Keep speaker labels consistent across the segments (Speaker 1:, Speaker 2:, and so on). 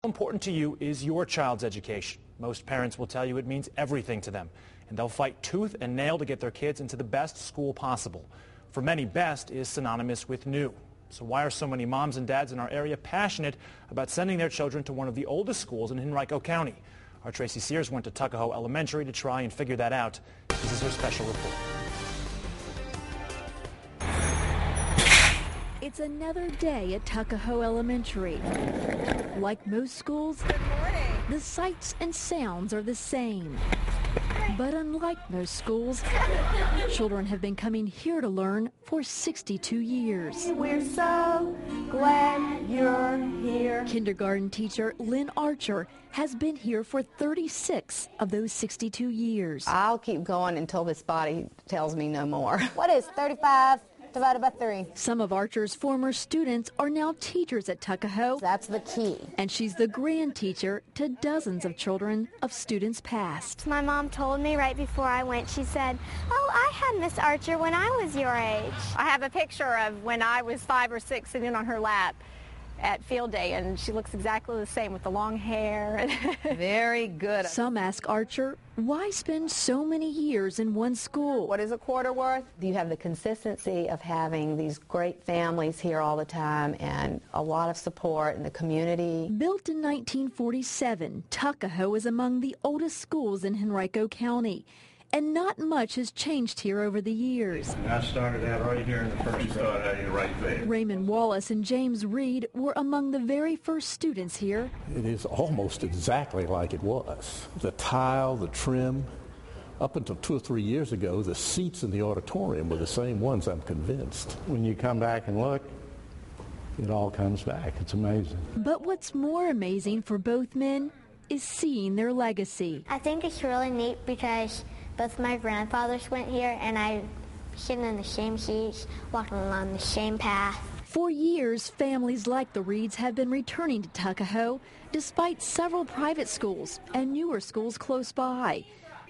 Speaker 1: How important to you is your child's education? Most parents will tell you it means everything to them, and they'll fight tooth and nail to get their kids into the best school possible. For many, best is synonymous with new. So why are so many moms and dads in our area passionate about sending their children to one of the oldest schools in Henrico County? Our Tracy Sears went to Tuckahoe Elementary to try and figure that out. This is her special report.
Speaker 2: It's another day at Tuckahoe Elementary. Like most schools, the sights and sounds are the same. But unlike most schools, children have been coming here to learn for 62 years.
Speaker 3: We're so glad you're here.
Speaker 2: Kindergarten teacher Lynn Archer has been here for 36 of those 62 years.
Speaker 3: I'll keep going until this body tells me no more.
Speaker 4: What is 35 divided by 3?
Speaker 2: Some of Archer's former students are now teachers at Tuckahoe.
Speaker 4: That's the key.
Speaker 2: And she's the grand teacher to dozens of children of students past.
Speaker 5: My mom told me right before I went, she said, "Oh, I had Miss Archer when I was your age."
Speaker 6: I have a picture of when I was 5 or 6 sitting on her lap at field day, and she looks exactly the same with the long hair.
Speaker 3: Very good.
Speaker 2: Some ask Archer, why spend so many years in one school?
Speaker 3: What is a quarter worth? You have the consistency of having these great families here all the time and a lot of support in the community.
Speaker 2: Built in 1947, Tuckahoe is among the oldest schools in Henrico County. And not much has changed here over the years.
Speaker 7: I started out right here in the first right there.
Speaker 2: Raymond Wallace and James Reed were among the very first students here.
Speaker 8: It is almost exactly like it was. The tile, the trim. Up until 2 or 3 years ago, the seats in the auditorium were the same ones, I'm convinced.
Speaker 7: When you come back and look, it all comes back. It's amazing.
Speaker 2: But what's more amazing for both men is seeing their legacy.
Speaker 5: I think it's really neat because both my grandfathers went here, and I sitting in the same seats, walking along the same path.
Speaker 2: For years, families like the Reeds have been returning to Tuckahoe, despite several private schools and newer schools close by.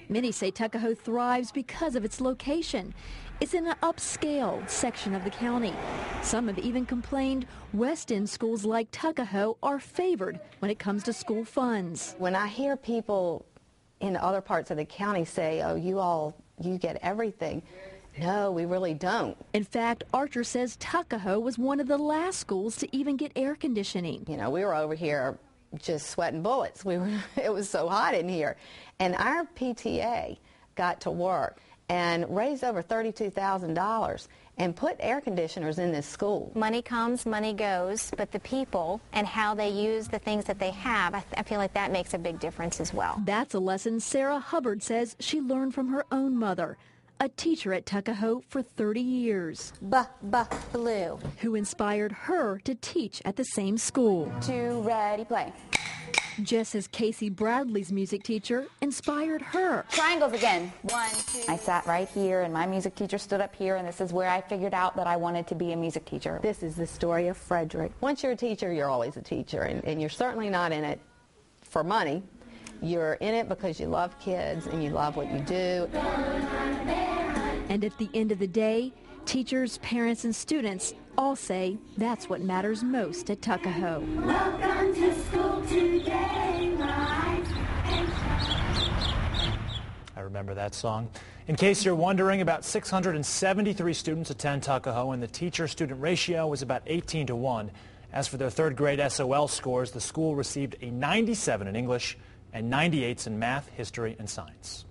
Speaker 2: Many say Tuckahoe thrives because of its location. It's in an upscale section of the county. Some have even complained West End schools like Tuckahoe are favored when it comes to school funds.
Speaker 3: When I hear people in other parts of the county say, "Oh, you get everything." No, we really don't.
Speaker 2: In fact, Archer says Tuckahoe was one of the last schools to even get air conditioning.
Speaker 3: You know, we were over here just sweating bullets. It was so hot in here. And our PTA got to work and raised over $32,000 and put air conditioners in this school.
Speaker 6: Money comes, money goes, but the people and how they use the things that they have, I feel like that makes a big difference as well.
Speaker 2: That's a lesson Sarah Hubbard says she learned from her own mother, a teacher at Tuckahoe for 30 years.
Speaker 4: Blue.
Speaker 2: Who inspired her to teach at the same school.
Speaker 4: 2, ready, play.
Speaker 2: Just as Casey Bradley's music teacher inspired her.
Speaker 4: Triangles again. 1, 2. I sat right here, and my music teacher stood up here, and this is where I figured out that I wanted to be a music teacher.
Speaker 3: This is the story of Frederick. Once you're a teacher, you're always a teacher, and you're certainly not in it for money. You're in it because you love kids and you love what you do.
Speaker 2: And at the end of the day, teachers, parents, and students all say that's what matters most at Tuckahoe.
Speaker 9: Welcome to school today,
Speaker 1: I remember that song. In case you're wondering, about 673 students attend Tuckahoe, and the teacher-student ratio was about 18-1. As for their third grade SOL scores, the school received a 97 in English and 98s in math, history, and science.